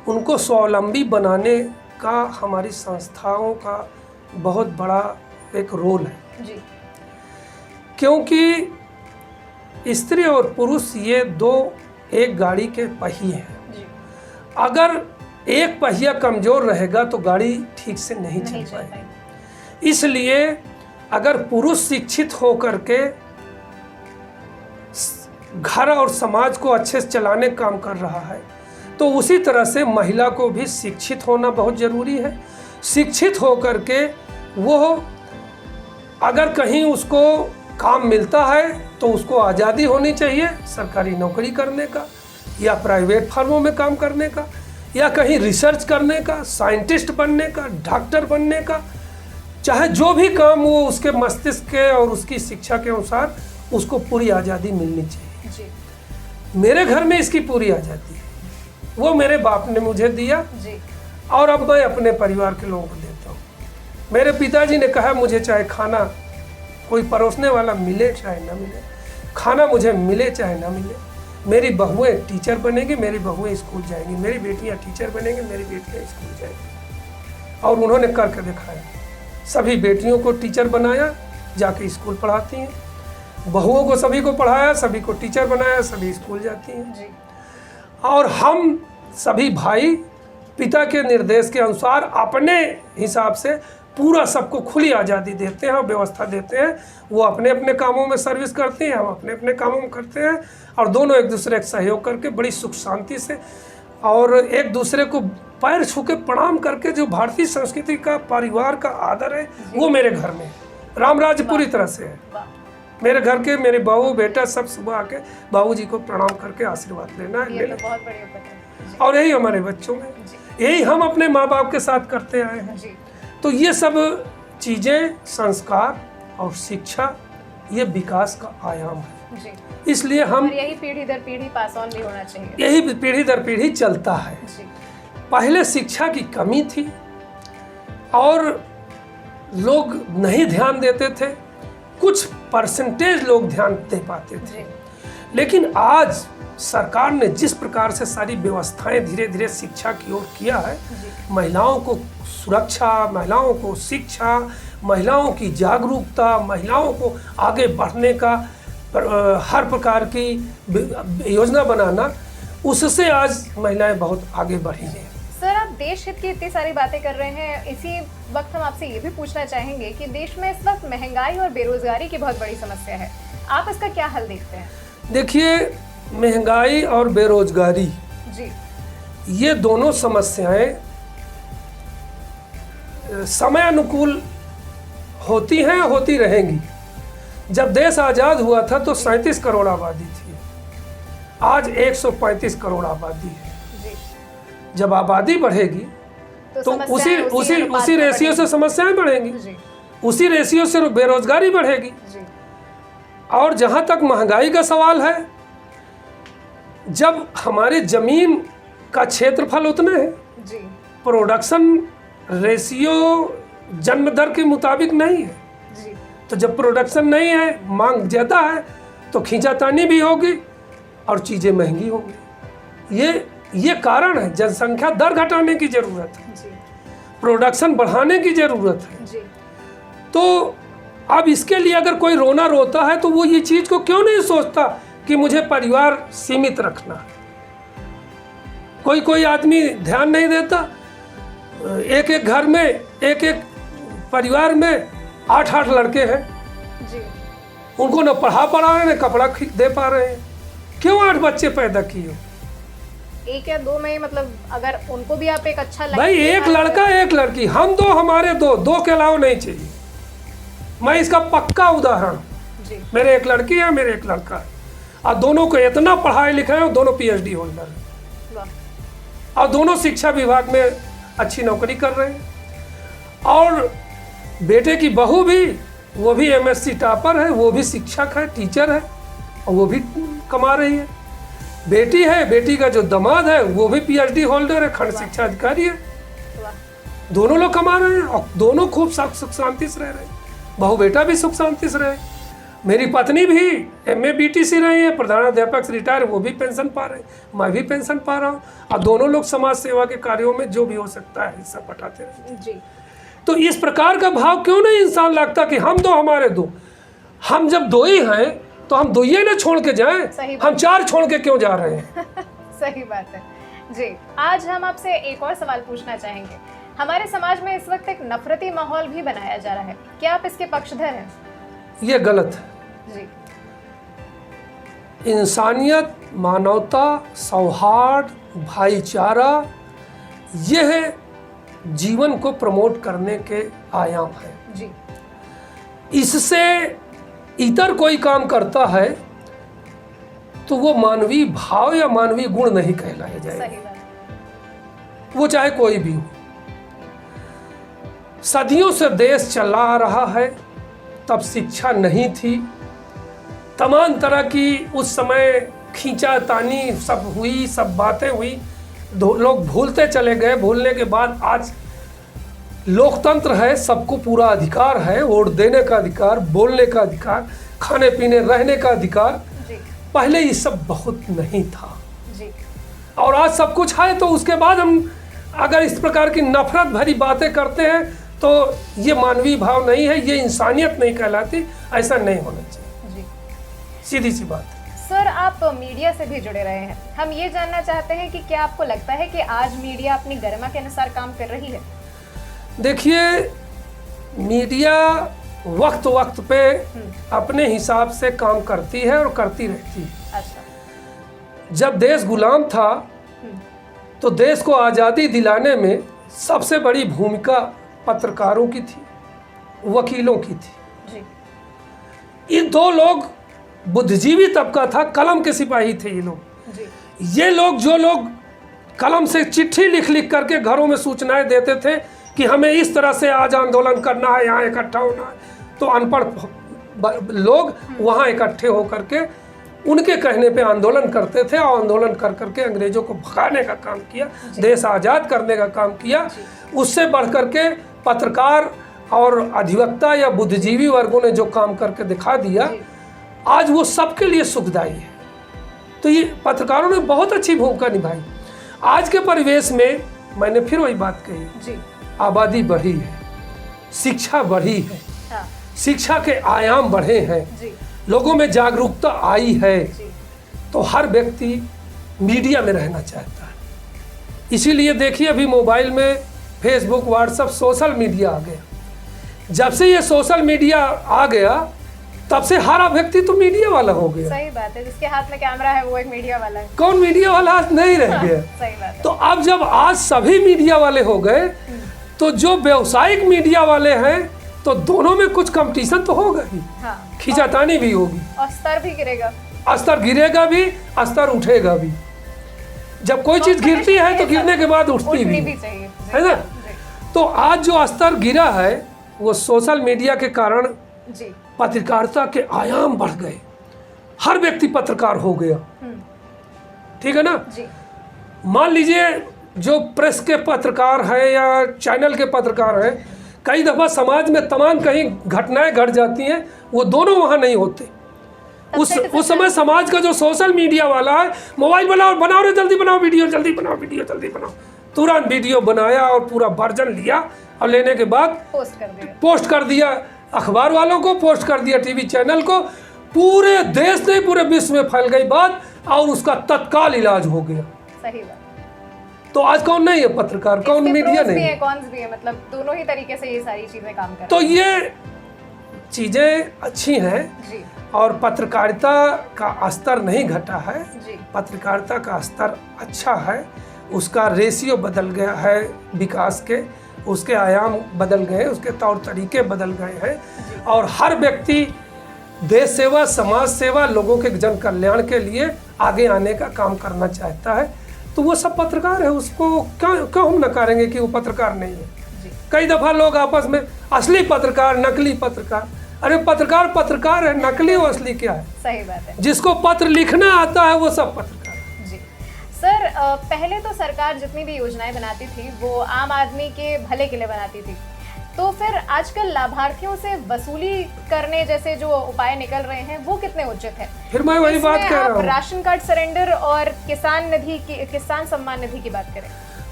उनको स्वावलंबी बनाने का हमारी संस्थाओं का बहुत बड़ा एक रोल है जी। क्योंकि स्त्री और पुरुष ये दो एक गाड़ी के पहिए हैं जी। अगर एक पहिया कमजोर रहेगा तो गाड़ी ठीक से नहीं चल पाएगी। इसलिए अगर पुरुष शिक्षित होकर के घर और समाज को अच्छे से चलाने का काम कर रहा है तो उसी तरह से महिला को भी शिक्षित होना बहुत ज़रूरी है। शिक्षित होकर के वो अगर कहीं उसको काम मिलता है तो उसको आज़ादी होनी चाहिए सरकारी नौकरी करने का, या प्राइवेट फर्मों में काम करने का, या कहीं रिसर्च करने का, साइंटिस्ट बनने का, डॉक्टर बनने का, चाहे जो भी काम वो उसके मस्तिष्क के और उसकी शिक्षा के अनुसार उसको पूरी आज़ादी मिलनी चाहिए जी। मेरे घर में इसकी पूरी आज़ादी है, वो मेरे बाप ने मुझे दिया जी। और अब मैं अपने परिवार के लोगों को देता हूँ। मेरे पिताजी ने कहा मुझे चाहे खाना कोई परोसने वाला मिले चाहे ना मिले, खाना मुझे मिले चाहे ना मिले, मेरी बहुएं टीचर बनेंगी, मेरी बहुएं स्कूल जाएंगी, मेरी बेटियां टीचर बनेंगी, मेरी बेटियां स्कूल जाएंगी। और उन्होंने करके दिखाया, सभी बेटियों को टीचर बनाया, जाके स्कूल पढ़ाती हैं, बहुओं को सभी को पढ़ाया, सभी को टीचर बनाया, सभी स्कूल जाती हैं जी। और हम सभी भाई पिता के निर्देश के अनुसार अपने हिसाब से पूरा सबको खुली आज़ादी देते हैं और व्यवस्था देते हैं। वो अपने अपने कामों में सर्विस करते हैं, हम अपने अपने कामों में करते हैं, और दोनों एक दूसरे का सहयोग करके बड़ी सुख शांति से और एक दूसरे को पैर छू के प्रणाम करके, जो भारतीय संस्कृति का परिवार का आदर है वो मेरे घर में राम राज्य पूरी तरह से है। मेरे घर के मेरे बहू बेटा सब सुबह आके बाबूजी को प्रणाम करके आशीर्वाद लेना है, तो बहुत बढ़िया पता है। और यही हमारे बच्चों में, यही हम अपने माँ बाप के साथ करते आए हैं जी। तो ये सब चीज़ें, संस्कार और शिक्षा, ये विकास का आयाम है जी। इसलिए हम यही पीढ़ी दर पीढ़ी पास ऑन भी होना चाहिए, यही पीढ़ी दर पीढ़ी चलता है जी। पहले शिक्षा की कमी थी और लोग नहीं ध्यान देते थे, कुछ परसेंटेज लोग ध्यान दे पाते थे। जी लेकिन आज सरकार ने जिस प्रकार से सारी व्यवस्थाएं धीरे धीरे शिक्षा की ओर किया है, जी महिलाओं को सुरक्षा, महिलाओं को शिक्षा, महिलाओं की जागरूकता, महिलाओं को आगे बढ़ने का हर प्रकार की योजना बनाना, उससे आज महिलाएं बहुत आगे बढ़ी हैं। सर, आप देश हित की इतनी सारी बातें कर रहे हैं, इसी वक्त हम आपसे ये भी पूछना चाहेंगे कि देश में इस वक्त महंगाई और बेरोजगारी की बहुत बड़ी समस्या है, आप इसका क्या हल देखते हैं? देखिए, महंगाई और बेरोजगारी जी ये दोनों समस्याएं समय अनुकूल होती हैं, होती रहेंगी। जब देश आज़ाद हुआ था तो 37 करोड़ आबादी थी, आज 135 करोड़ आबादी है। जी जब आबादी बढ़ेगी तो समस्याएं उसी रेशियो से समस्याएं बढ़ेंगी, जी उसी रेशियो से बेरोजगारी बढ़ेगी। जी और जहाँ तक महंगाई का सवाल है, जब हमारे ज़मीन का क्षेत्रफल उतना है, जी प्रोडक्शन रेशियो जन्म दर के मुताबिक नहीं है, जी तो जब प्रोडक्शन नहीं है, मांग ज़्यादा है, तो खींचातानी भी होगी और चीज़ें महंगी होंगी। ये कारण है। जनसंख्या दर घटाने की ज़रूरत है, जी प्रोडक्शन बढ़ाने की ज़रूरत है। जी तो अब इसके लिए अगर कोई रोना रोता है तो वो ये चीज़ को क्यों नहीं सोचता कि मुझे परिवार सीमित रखना है। कोई आदमी ध्यान नहीं देता। एक एक घर में, एक एक परिवार में 8-8 लड़के हैं, जी उनको न पढ़ा रहे हैं, न कपड़ा दे पा रहे हैं। क्यों 8 बच्चे पैदा किए? एक या दो में, मतलब अगर उनको भी आप एक अच्छा भाई, एक लड़का एक लड़की, हम दो हमारे दो के अलावा नहीं चाहिए। मैं इसका पक्का उदाहरण, जी मेरे एक लड़की है, मेरे एक लड़का है, और दोनों को इतना पढ़ाए लिखाए हैं, दोनों PhD होल्डर हैं, वाह, और दोनों शिक्षा विभाग में अच्छी नौकरी कर रहे हैं। और बेटे की बहू भी, वो भी MSc टॉपर है, वो भी शिक्षक है, टीचर है, और वो भी कमा रही है। बेटी है, बेटी का जो दामाद है वो भी PhD होल्डर है, खंड शिक्षा अधिकारी है। वाह, दोनों लोग कमा रहे हैं और दोनों खूब सुख शांति से रह रहे हैं। बहू बेटा भी सुख शांति से रहे। मेरी पत्नी भी MA BTC रही है, प्रधानाध्यापक से रिटायर, वो भी पेंशन पा रहे हैं, मैं भी पेंशन पा रहा हूँ, और दोनों लोग समाज सेवा के कार्यों में जो भी हो सकता है हिस्सा बटाते रहे। जी तो इस प्रकार का भाव क्यों नहीं इंसान लगता कि हम दो हमारे दो? हम जब दो ही हैं तो हम दो ही ना छोड़ के जाएं, हम 4 छोड़ के क्यों जा रहे हैं? सही बात है। जी, आज हम आपसे एक और सवाल पूछना चाहेंगे। हमारे समाज में इस वक्त एक नफरती माहौल भी बनाया जा रहा है, क्या आप इसके पक्षधर हैं? ये गलत है। जी इंसानियत, मानवता, सौहार्द, भाईचारा, यह जीवन को प्रमोट करने के आयाम है। जी इससे इतर कोई काम करता है तो वो मानवीय भाव या मानवीय गुण नहीं कहलाया जाएगा, सही बात है। वो चाहे कोई भी हो। सदियों से देश चला आ रहा है, तब शिक्षा नहीं थी, तमाम तरह की उस समय खींचातानी सब हुई, सब बातें हुई, लोग भूलते चले गए। भूलने के बाद आज लोकतंत्र है, सबको पूरा अधिकार है, वोट देने का अधिकार, बोलने का अधिकार, खाने पीने रहने का अधिकार। जी पहले ये सब बहुत नहीं था, जी और आज सब कुछ है। तो उसके बाद हम अगर इस प्रकार की नफरत भरी बातें करते हैं तो ये मानवीय भाव नहीं है, ये इंसानियत नहीं कहलाती। ऐसा नहीं होना चाहिए, जी सीधी सी बात है। सर, आप मीडिया से भी जुड़े रहे हैं, हम ये जानना चाहते हैं कि क्या आपको लगता है कि आज मीडिया अपनी गरिमा के अनुसार काम कर रही है? देखिए, मीडिया वक्त वक्त पे अपने हिसाब से काम करती है और करती रहती है। अच्छा। जब देश गुलाम था तो देश को आज़ादी दिलाने में सबसे बड़ी भूमिका पत्रकारों की थी, वकीलों की थी। जी ये 2 लोग बुद्धिजीवी तबका था, कलम के सिपाही थे ये लोग। जी ये लोग, जो लोग कलम से चिट्ठी लिख लिख करके घरों में सूचनाएं देते थे कि हमें इस तरह से आज आंदोलन करना है, यहाँ इकट्ठा होना है, तो अनपढ़ लोग वहाँ इकट्ठे होकर के उनके कहने पे आंदोलन करते थे, और आंदोलन कर करके अंग्रेजों को भगाने का काम किया, देश आज़ाद करने का काम किया। उससे बढ़ करके पत्रकार और अधिवक्ता या बुद्धिजीवी वर्गों ने जो काम करके दिखा दिया, आज वो सबके लिए सुखदायी है। तो ये पत्रकारों ने बहुत अच्छी भूमिका निभाई। आज के परिवेश में मैंने फिर वही बात कही जी। आबादी बढ़ी है, शिक्षा बढ़ी है, हाँ। शिक्षा के आयाम बढ़े हैं, जी। लोगों में जागरूकता आई है, जी। तो हर व्यक्ति मीडिया में रहना चाहता है। इसीलिए देखिए अभी मोबाइल में फेसबुक, व्हाट्सएप, सोशल मीडिया आ गया। जब से ये सोशल मीडिया आ गया तब से हर व्यक्ति तो मीडिया वाला हो गया। सही बात है, जिसके हाथ में कैमरा है वो एक मीडिया वाला है। कौन मीडिया वाला आज नहीं रह गया। सही बात है। तो अब जब आज सभी मीडिया वाले हो गए तो जो व्यावसायिक मीडिया वाले हैं तो दोनों में कुछ कंपटीशन तो होगा ही, हाँ। खींचातानी भी होगी, और स्तर भी गिरेगा, स्तर गिरेगा भी, स्तर उठेगा भी। जब कोई चीज गिरती है तो गिरने के बाद उठती भी चाहिए, है ना। तो आज जो स्तर गिरा है वो सोशल मीडिया के कारण जी। पत्रकारिता के आयाम बढ़ गए, हर व्यक्ति पत्रकार हो गया, ठीक है ना जी। मान लीजिए जो प्रेस के पत्रकार हैं या चैनल के पत्रकार हैं, कई दफ़ा समाज में तमाम कहीं घटनाएं घट जाती हैं, वो दोनों वहाँ नहीं होते। उस समय समाज का जो सोशल मीडिया वाला है, मोबाइल बनाओ रे, जल्दी बनाओ वीडियो, जल्दी बनाओ वीडियो, जल्दी बनाओ, तुरंत वीडियो बनाया और पूरा वर्जन लिया और लेने के बाद पोस्ट कर दिया, अखबार वालों को पोस्ट कर दिया, टीवी चैनल को, पूरे देश नहीं पूरे विश्व में फैल गई बात और उसका तत्काल इलाज हो गया। सही बात। तो आज कौन नहीं है पत्रकार, कौन मीडिया नहीं है, कौन भी है, मतलब दोनों ही तरीके से ये सारी चीजें काम कर। तो ये चीजें अच्छी हैं जी। और पत्रकारिता का स्तर नहीं घटा है जी। पत्रकारिता का स्तर अच्छा है, उसका रेशियो बदल गया है विकास के, उसके आयाम बदल गए, उसके तौर तरीके बदल गए हैं और हर व्यक्ति देश सेवा, समाज सेवा, लोगों के जन कल्याण के लिए आगे आने का काम करना चाहता है। तो वो सब पत्रकार है, उसको क्यों हम नकारेंगे कि वो पत्रकार नहीं है। कई दफ़ा लोग आपस में असली पत्रकार, नकली पत्रकार, अरे पत्रकार पत्रकार है, नकली और असली क्या है। सही बात है। जिसको पत्र लिखना आता है वो सब पत्रकार है। जी सर, पहले तो सरकार जितनी भी योजनाएं बनाती थी वो आम आदमी के भले के लिए बनाती थी, तो फिर आजकल लाभार्थियों से वसूली करने जैसे जो उपाय निकल रहे हैं वो कितने उचित है? फिर मैं वही बात कह रहा हूँ, राशन कार्ड सरेंडर और किसान सम्मान निधि की बात करें।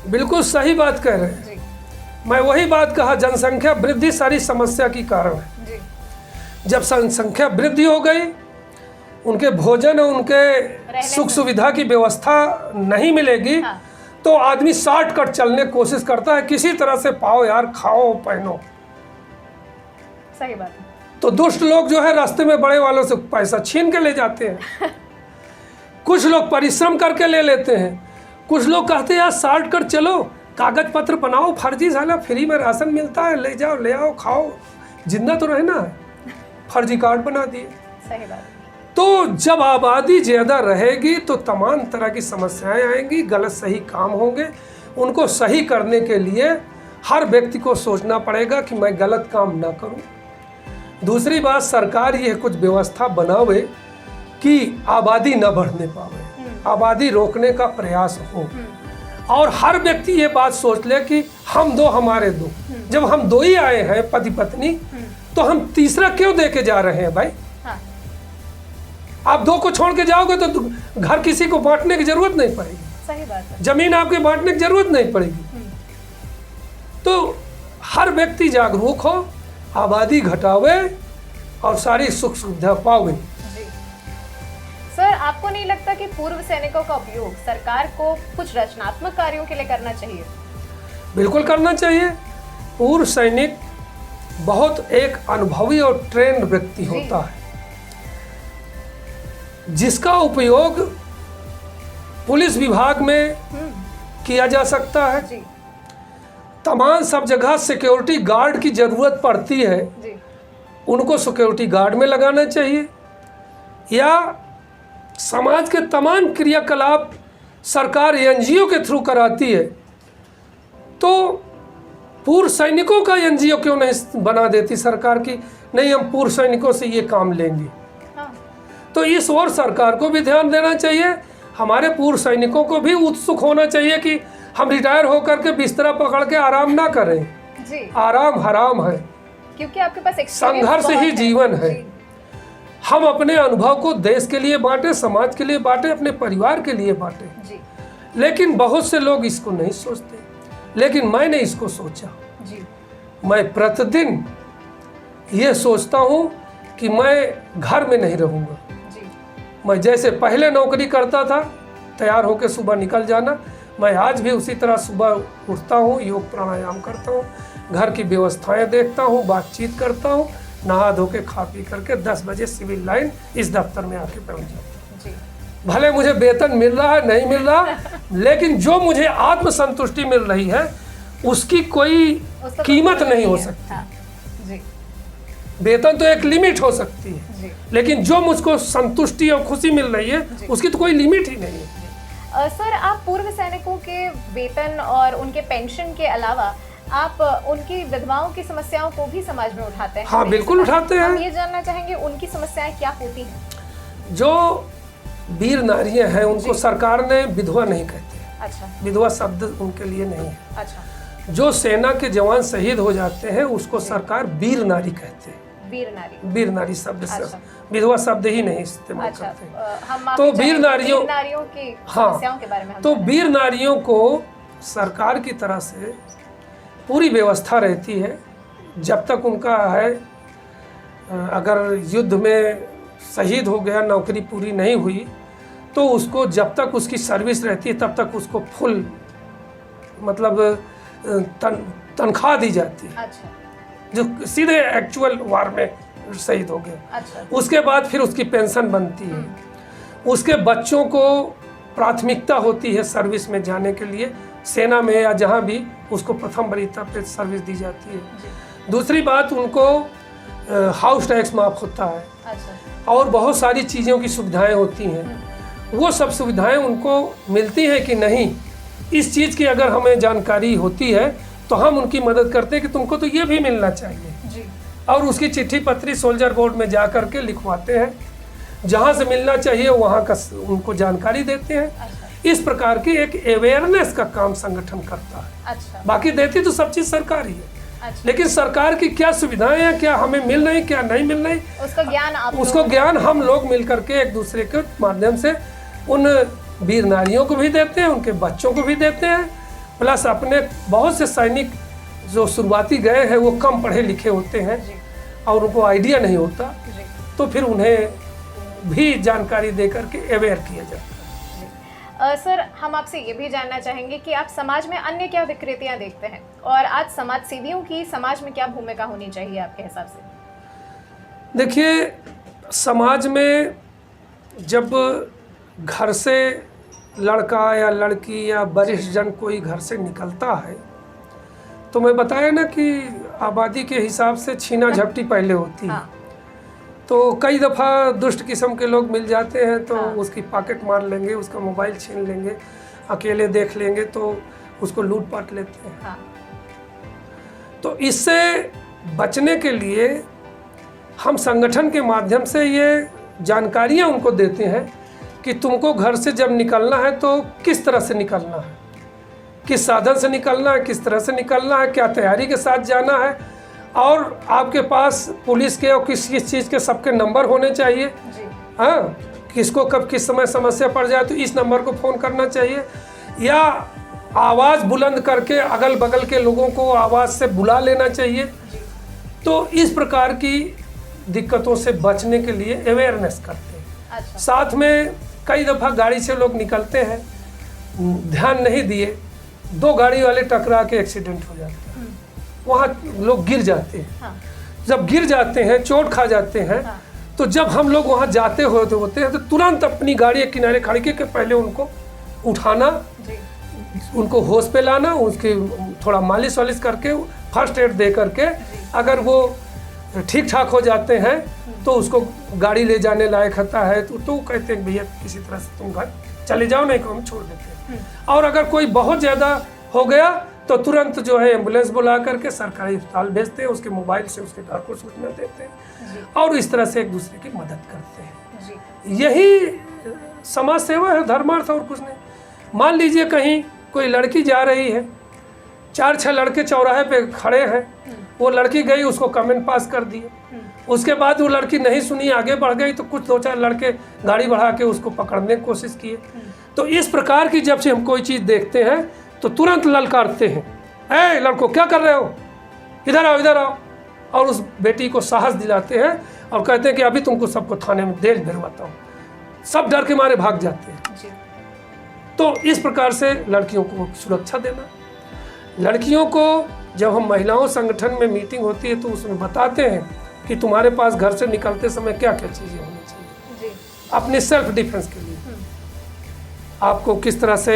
बिल्कुल सही बात कह रहे हैं जी। मैं वही बात कहा, जनसंख्या वृद्धि सारी समस्या की कारण है। जी। जब जनसंख्या वृद्धि हो गई, उनके भोजन और उनके सुख सुविधा की व्यवस्था नहीं मिलेगी, हाँ। तो आदमी शॉर्टकट चलने की कोशिश करता है, किसी तरह से पाओ यार, खाओ पहनो। सही बात है। तो दुष्ट लोग जो है रास्ते में बड़े वालों से पैसा छीन के ले जाते हैं। कुछ लोग परिश्रम करके ले लेते हैं, कुछ लोग कहते हैं यार शॉर्टकट चलो, कागज पत्र बनाओ, फर्जी साला फ्री में राशन मिलता है, ले जाओ, ले आओ, खाओ, जिंदा तो रहना है, फर्जी कार्ड बना दिए। सही बात। तो जब आबादी ज़्यादा रहेगी तो तमाम तरह की समस्याएं आएंगी, गलत सही काम होंगे। उनको सही करने के लिए हर व्यक्ति को सोचना पड़ेगा कि मैं गलत काम ना करूं। दूसरी बात, सरकार ये कुछ व्यवस्था बनावे कि आबादी न बढ़ने पावे, आबादी रोकने का प्रयास हो, और हर व्यक्ति ये बात सोच ले कि हम दो हमारे दो। जब हम दो ही आए हैं पति पत्नी, तो हम तीसरा क्यों दे के जा रहे हैं भाई? हाँ। आप दो को छोड़ के जाओगे तो घर किसी को बांटने की जरूरत नहीं पड़ेगी। सही बात है। जमीन आपके बांटने की जरूरत नहीं पड़ेगी। तो हर व्यक्ति जागरूक हो, आबादी घटावे और सारी सुख सुविधा पावे। जी। सर, आपको नहीं लगता कि पूर्व सैनिकों का उपयोग सरकार को कुछ रचनात्मक कार्यों के लिए करना चाहिए? बिल्कुल करना चाहिए। पूर्व सैनिक बहुत एक अनुभवी और ट्रेंड व्यक्ति होता है, जिसका उपयोग पुलिस विभाग में किया जा सकता है। जी। तमाम सब जगह सिक्योरिटी गार्ड की ज़रूरत पड़ती है, जी। उनको सिक्योरिटी गार्ड में लगाना चाहिए। या समाज के तमाम क्रियाकलाप सरकार एनजीओ के थ्रू कराती है, तो पूर्व सैनिकों का एनजीओ क्यों नहीं बना देती सरकार की, नहीं हम पूर्व सैनिकों से ये काम लेंगे। हाँ। तो इस ओर सरकार को भी ध्यान देना चाहिए, हमारे पूर्व सैनिकों को भी उत्सुक होना चाहिए कि हम रिटायर होकर के बिस्तरा पकड़ के आराम ना करें। जी। आराम हराम है। क्योंकि आपके पास संघर्ष ही जीवन है। हम अपने अनुभव को देश के लिए बांटे, समाज के लिए बांटे, अपने परिवार के लिए बांटे जी। लेकिन बहुत से लोग इसको नहीं सोचते, लेकिन मैंने इसको सोचा जी। मैं प्रतिदिन ये सोचता हूँ कि मैं घर में नहीं रहूँगा। जी। मैं जैसे पहले नौकरी करता था, तैयार होकर सुबह निकल जाना, मैं आज भी उसी तरह सुबह उठता हूँ, योग प्राणायाम करता हूँ, घर की व्यवस्थाएं देखता हूँ, बातचीत करता हूँ, नहा धो के खा पी करके 10 बजे सिविल लाइन इस दफ्तर में आके पहुँच जाता हूँ। भले मुझे वेतन मिल रहा है नहीं मिल रहा, लेकिन जो मुझे आत्मसंतुष्टि मिल रही है उसकी कोई कीमत नहीं हो सकती। हाँ। जी। वेतन तो एक लिमिट हो सकती है जी। लेकिन जो मुझको संतुष्टि और खुशी मिल रही है उसकी तो कोई लिमिट ही नहीं है। सर, आप पूर्व सैनिकों के वेतन और उनके पेंशन के अलावा आप उनकी विधवाओं की समस्याओं को भी समाज में उठाते हैं? हाँ, बिल्कुल उठाते हैं। हम ये जानना चाहेंगे उनकी समस्याएं क्या होती हैं? जो वीर नारियां हैं उनको सरकार ने विधवा नहीं कहते। अच्छा। विधवा शब्द उनके लिए नहीं है। अच्छा। जो सेना के जवान शहीद हो जाते हैं उसको सरकार वीर नारी कहते हैं। वीर नारी। वीर नारी शब्द से अच्छा। विधवा शब्द ही नहीं इस्तेमाल अच्छा। करते। हम तो वीर नारियों की समस्याओं के बारे में हम तो जानें। वीर नारियों को सरकार की तरह से पूरी व्यवस्था रहती है। जब तक उनका है अगर युद्ध में शहीद हो गया, नौकरी पूरी नहीं हुई, तो उसको जब तक उसकी सर्विस रहती है तब तक उसको फुल मतलब तनख्वाह दी जाती है। अच्छा। जो सीधे एक्चुअल वार में शहीद हो गए। अच्छा। उसके बाद फिर उसकी पेंशन बनती है। उसके बच्चों को प्राथमिकता होती है सर्विस में जाने के लिए, सेना में या जहाँ भी उसको प्रथम वरीयता पे सर्विस दी जाती है। दूसरी बात, उनको हाउस टैक्स माफ होता है। अच्छा। और बहुत सारी चीज़ों की सुविधाएं होती हैं। वो सब सुविधाएं उनको मिलती हैं कि नहीं, इस चीज़ की अगर हमें जानकारी होती है तो हम उनकी मदद करते हैं कि तुमको तो ये भी मिलना चाहिए जी। और उसकी चिट्ठी पत्री सोल्जर बोर्ड में जा कर के लिखवाते हैं, जहाँ से मिलना चाहिए वहाँ का उनको जानकारी देते हैं। अच्छा। इस प्रकार की एक अवेयरनेस का काम संगठन करता है। अच्छा। बाकी देती तो सब चीज़ सरकार ही है। अच्छा। लेकिन सरकार की क्या सुविधाएं हैं, क्या हमें मिल रही, क्या नहीं मिल रही, उसको ज्ञान हम लोग मिल करके एक दूसरे के माध्यम से उन वीर नारियों को भी देते हैं, उनके बच्चों को भी देते हैं। प्लस अपने बहुत से सैनिक जो शुरुआती गए हैं वो कम पढ़े लिखे होते हैं और उनको आइडिया नहीं होता, तो फिर उन्हें भी जानकारी दे करके अवेयर किया जाता है। सर, हम आपसे ये भी जानना चाहेंगे कि आप समाज में अन्य क्या विकृतियां देखते हैं और आज समाज सेवियों की समाज में क्या भूमिका होनी चाहिए आपके हिसाब से? देखिए, समाज में जब घर से लड़का या लड़की या वरिष्ठ जन कोई घर से निकलता है तो मैं बताया ना कि आबादी के हिसाब से छीना झपटी पहले होती है। हाँ। तो कई दफ़ा दुष्ट किस्म के लोग मिल जाते हैं तो हाँ। उसकी पॉकेट मार लेंगे, उसका मोबाइल छीन लेंगे, अकेले देख लेंगे तो उसको लूट पाट लेते हैं। हाँ। तो इससे बचने के लिए हम संगठन के माध्यम से ये जानकारियाँ उनको देते हैं कि तुमको घर से जब निकलना है तो किस तरह से निकलना है, किस साधन से निकलना है, किस तरह से निकलना है, क्या तैयारी के साथ जाना है, और आपके पास पुलिस के और किस किस चीज़ के सबके नंबर होने चाहिए। हाँ, किसको कब किस समय समस्या पड़ जाए तो इस नंबर को फ़ोन करना चाहिए, या आवाज़ बुलंद करके अगल बगल के लोगों को आवाज़ से बुला लेना चाहिए। तो इस प्रकार की दिक्कतों से बचने के लिए अवेयरनेस करते हैं। अच्छा। साथ में कई दफ़ा गाड़ी से लोग निकलते हैं, ध्यान नहीं दिए, 2 गाड़ी वाले टकरा के एक्सीडेंट हो जाता है, वहाँ लोग गिर जाते हैं। हाँ। जब गिर जाते हैं, चोट खा जाते हैं, हाँ। तो जब हम लोग वहाँ जाते होते हैं तो तुरंत अपनी गाड़ी के किनारे खड़ी के पहले उनको उठाना, उनको होश पे लाना, उसकी थोड़ा मालिश वालिश करके फर्स्ट एड दे करके अगर वो ठीक ठाक हो जाते हैं तो उसको गाड़ी ले जाने लायक होता है तो कहते हैं भैया किसी तरह से तुम घर चले जाओ, नहीं को हम छोड़ देते हैं। और अगर कोई बहुत ज़्यादा हो गया तो तुरंत जो है एम्बुलेंस बुला करके सरकारी अस्पताल भेजते हैं, उसके मोबाइल से उसके घर को सूचना देते हैं और इस तरं से एक दूसरे की मदद करते हैं। यही समाज सेवा है, धर्मार्थ और कुछ नहीं। मान लीजिए कहीं कोई लड़की जा रही है, 4-6 लड़के चौराहे पे खड़े हैं, वो लड़की गई, उसको कमेंट पास कर दिए। उसके बाद वो लड़की नहीं सुनी, आगे बढ़ गई, तो कुछ 2-4 लड़के गाड़ी बढ़ा के उसको पकड़ने की कोशिश किए। तो इस प्रकार की जब से हम कोई चीज़ देखते हैं तो तुरंत ललकारते हैं, ए लड़को क्या कर रहे हो, इधर आओ इधर आओ, और उस बेटी को साहस दिलाते हैं और कहते हैं कि अभी तुमको सबको थाने में जेल भिजवाता हूँ। सब डर के मारे भाग जाते हैं। तो इस प्रकार से लड़कियों को सुरक्षा देना। लड़कियों को जब हम महिलाओं संगठन में मीटिंग होती है तो उसमें बताते हैं कि तुम्हारे पास घर से निकलते समय क्या क्या चीज़ें होनी चाहिए अपने सेल्फ डिफेंस के लिए। आपको किस तरह से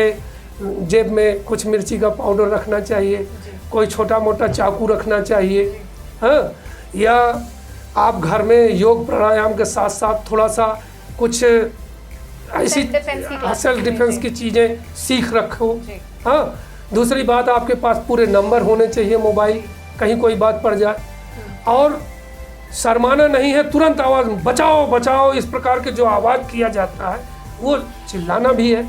जेब में कुछ मिर्ची का पाउडर रखना चाहिए, कोई छोटा मोटा चाकू रखना चाहिए, हाँ, या आप घर में योग प्राणायाम के साथ साथ थोड़ा सा कुछ ऐसी सेल्फ डिफेंस की चीज़ें सीख रखो। हाँ, दूसरी बात, आपके पास पूरे नंबर होने चाहिए मोबाइल, कहीं कोई बात पड़ जाए। और शर्माना नहीं है, तुरंत आवाज़ बचाओ बचाओ, इस प्रकार के जो आवाज़ किया जाता है वो चिल्लाना भी है,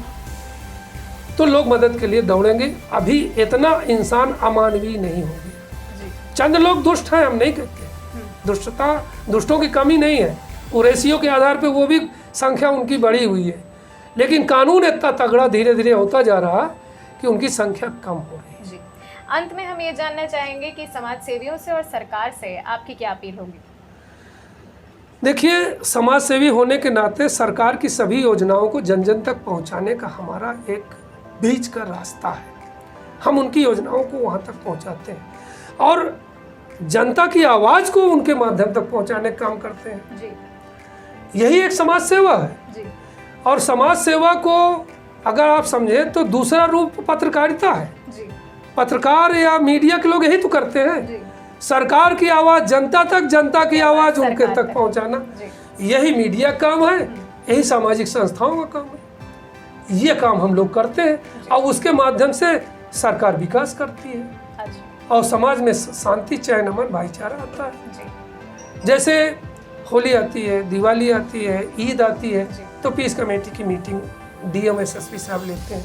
तो लोग मदद के लिए दौड़ेंगे। अभी इतना इंसान अमानवीय नहीं हो गया। चंद लोग दुष्ट हैं, हम नहीं कहते, दुष्टों की कमी नहीं है, कुरैशियों के आधार पे वो भी संख्या उनकी बढ़ी हुई है, लेकिन कानून इतना तगड़ा धीरे धीरे होता जा रहा कि उनकी संख्या कम हो रही है। जी, अंत में हम ये जानना चाहेंगे कि समाज सेवियों से और सरकार से आपकी क्या अपील होगी? देखिए, समाज सेवी होने के नाते सरकार की सभी योजनाओं को जन जन तक पहुंचाने का हमारा एक बीच का रास्ता है। हम उनकी योजनाओं को वहां तक पहुंचाते हैं और जनता की आवाज़ को उनके माध्यम तक पहुंचाने का काम करते हैं। जी। यही एक समाज सेवा है। जी। और समाज सेवा को अगर आप समझें तो दूसरा रूप पत्रकारिता है। जी। पत्रकार या मीडिया के लोग यही तो करते हैं। जी। सरकार की आवाज़ जनता तक, जनता की आवाज़ उनके तक पहुंचाना, यही मीडिया का काम है, यही सामाजिक संस्थाओं का काम है। ये काम हम लोग करते हैं और उसके माध्यम से सरकार विकास करती है और समाज में शांति, चैन, अमन, भाईचारा आता है। जैसे होली आती है, दिवाली आती है, ईद आती है, तो पीस कमेटी की मीटिंग डीएम एसएसपी साहब लेते हैं।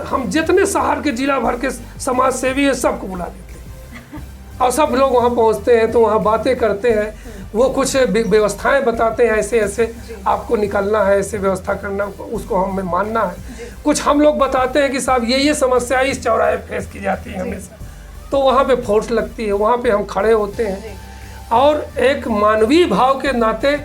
हम जितने शहर के जिला भर के समाज सेवी है सबको बुला लेते हैं और सब लोग वहाँ पहुँचते हैं, तो वहाँ बातें करते हैं, वो कुछ व्यवस्थाएं बताते हैं, ऐसे ऐसे आपको निकलना है, ऐसे व्यवस्था करना, उसको हमें मानना है। कुछ हम लोग बताते हैं कि साहब ये समस्या इस चौराहे फेस की जाती है हमेशा, तो वहाँ पे फोर्स लगती है, वहाँ पे हम खड़े होते हैं और एक मानवीय भाव के नाते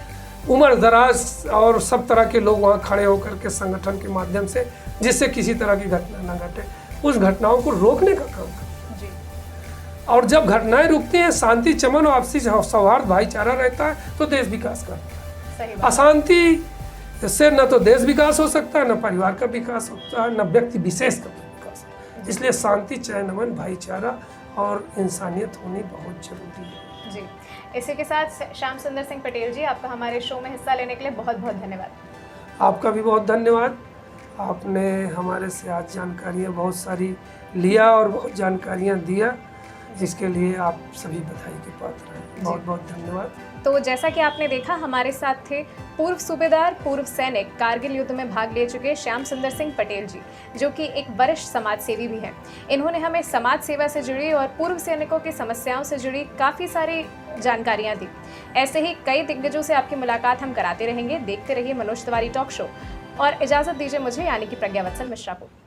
उम्र दराज और सब तरह के लोग वहाँ खड़े होकर के संगठन के माध्यम से, जिससे किसी तरह की घटना न घटे, उस घटनाओं को रोकने का काम करते हैं। और जब घटनाएं रुकती हैं, शांति, चमन और आपसी सौहार्द, भाईचारा रहता है, तो देश विकास करता है। अशांति से न तो देश विकास हो सकता है, न परिवार का विकास होता है, न व्यक्ति विशेष का विकास। इसलिए शांति, चैन, अमन, भाईचारा और इंसानियत होनी बहुत जरूरी है। जी, इसी के साथ श्याम सुंदर सिंह पटेल जी, आपका हमारे शो में हिस्सा लेने के लिए बहुत बहुत धन्यवाद। आपका भी बहुत धन्यवाद। आपने हमारे से आज जानकारियाँ बहुत सारी लिया और बहुत जानकारियाँ दिया, जिसके लिए आप सभी बधाई के पात्र हैं। बहुत बहुत धन्यवाद। तो जैसा कि आपने देखा, हमारे साथ थे पूर्व सूबेदार, पूर्व सैनिक, कारगिल युद्ध में भाग ले चुके श्याम सुंदर सिंह पटेल जी, जो कि एक वरिष्ठ समाज सेवी भी हैं। इन्होंने हमें समाज सेवा से जुड़ी और पूर्व सैनिकों की समस्याओं से जुड़ी काफ़ी सारी जानकारियाँ दी। ऐसे ही कई दिग्गजों से आपकी मुलाकात हम कराते रहेंगे। देखते रहिए मनोज तिवारी टॉक शो और इजाज़त दीजिए मुझे, यानी कि प्रज्ञा वत्सल मिश्रा को।